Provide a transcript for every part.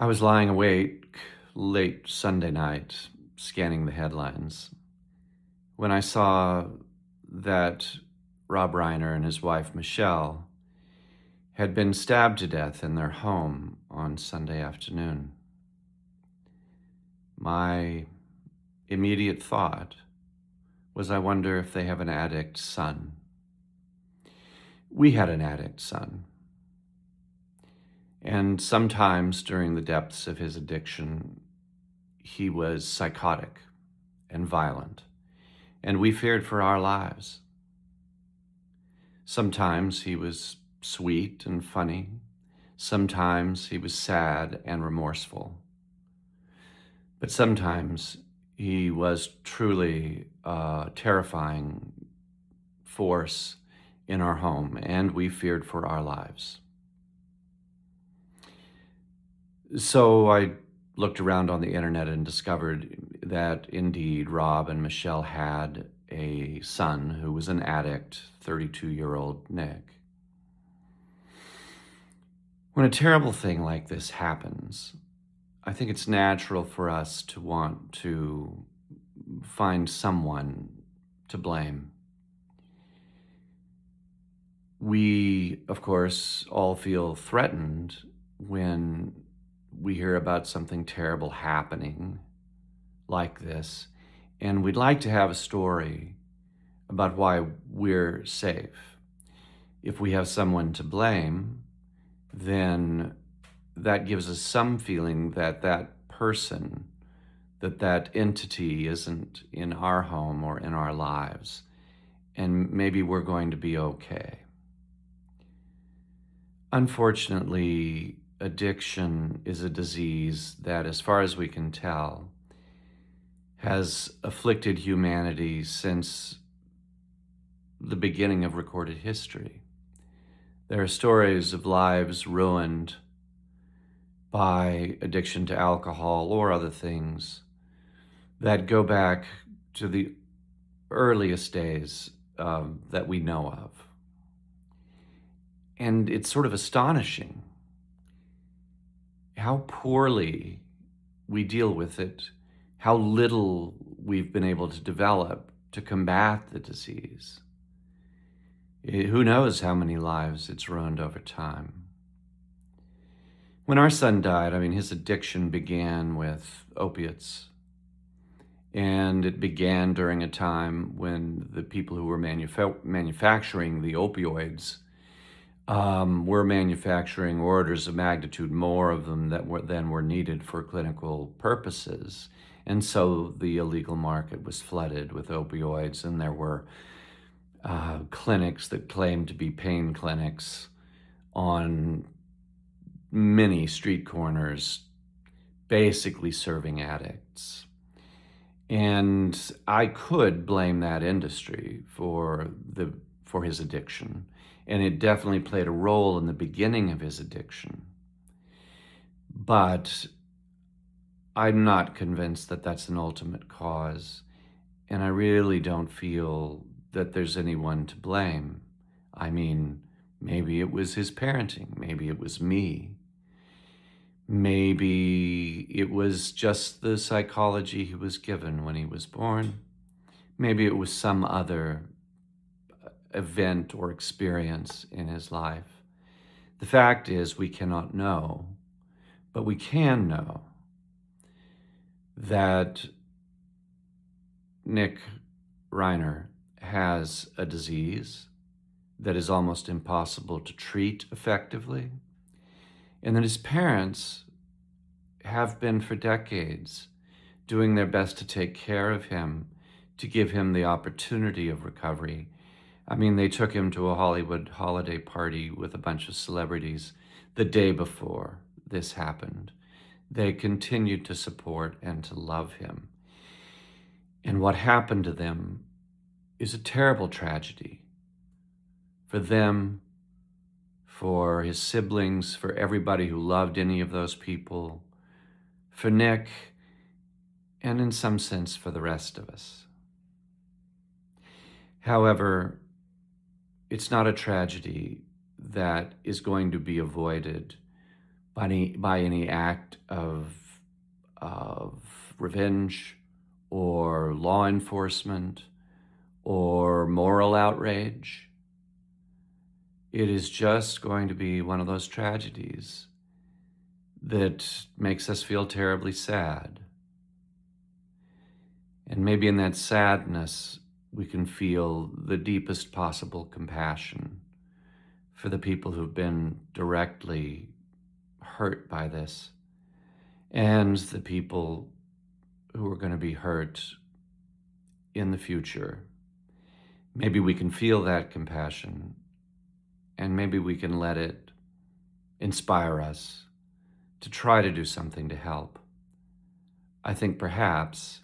I was lying awake late Sunday night, scanning the headlines, when I saw that Rob Reiner and his wife Michelle had been stabbed to death in their home on Sunday afternoon. My immediate thought was, I wonder if they have an addict son. We had an addict son, and sometimes during the depths of his addiction, he was psychotic and violent, and we feared for our lives. Sometimes he was sweet and funny. Sometimes he was sad and remorseful. But sometimes he was truly a terrifying force in our home, and we feared for our lives. So I looked around on the internet and discovered that indeed Rob and Michelle had a son who was an addict, 32-year-old Nick. When a terrible thing like this happens, I think it's natural for us to want to find someone to blame. We, of course, all feel threatened when we hear about something terrible happening like this, and we'd like to have a story about why we're safe. If we have someone to blame, then that gives us some feeling that that person, that entity isn't in our home or in our lives, and maybe we're going to be okay. Unfortunately, addiction is a disease that, as far as we can tell, has afflicted humanity since the beginning of recorded history. There are stories of lives ruined by addiction to alcohol or other things that go back to the earliest days that we know of. And it's sort of astonishing how poorly we deal with it, how little we've been able to develop to combat the disease. Who knows how many lives it's ruined over time. When our son died, his addiction began with opiates. And it began during a time when the people who were manufacturing the opioids were manufacturing orders of magnitude more of them than were needed for clinical purposes. And so the illegal market was flooded with opioids, and there were clinics that claimed to be pain clinics on many street corners, basically serving addicts. And I could blame that industry for his addiction. And it definitely played a role in the beginning of his addiction. But I'm not convinced that that's an ultimate cause. And I really don't feel that there's anyone to blame. Maybe it was his parenting. Maybe it was me. Maybe it was just the psychology he was given when he was born. Maybe it was some other event or experience in his life. The fact is, we cannot know, but we can know that Nick Reiner has a disease that is almost impossible to treat effectively, and that his parents have been for decades doing their best to take care of him, to give him the opportunity of recovery. They took him to a Hollywood holiday party with a bunch of celebrities the day before this happened. They continued to support and to love him. And what happened to them is a terrible tragedy for them, for his siblings, for everybody who loved any of those people, for Nick, and in some sense for the rest of us. However, it's not a tragedy that is going to be avoided by any act of revenge or law enforcement or moral outrage. It is just going to be one of those tragedies that makes us feel terribly sad. And maybe in that sadness, we can feel the deepest possible compassion for the people who've been directly hurt by this and the people who are going to be hurt in the future. Maybe we can feel that compassion, and maybe we can let it inspire us to try to do something to help. I think perhaps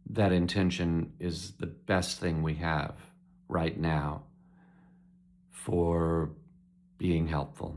that intention is the best thing we have right now for being helpful.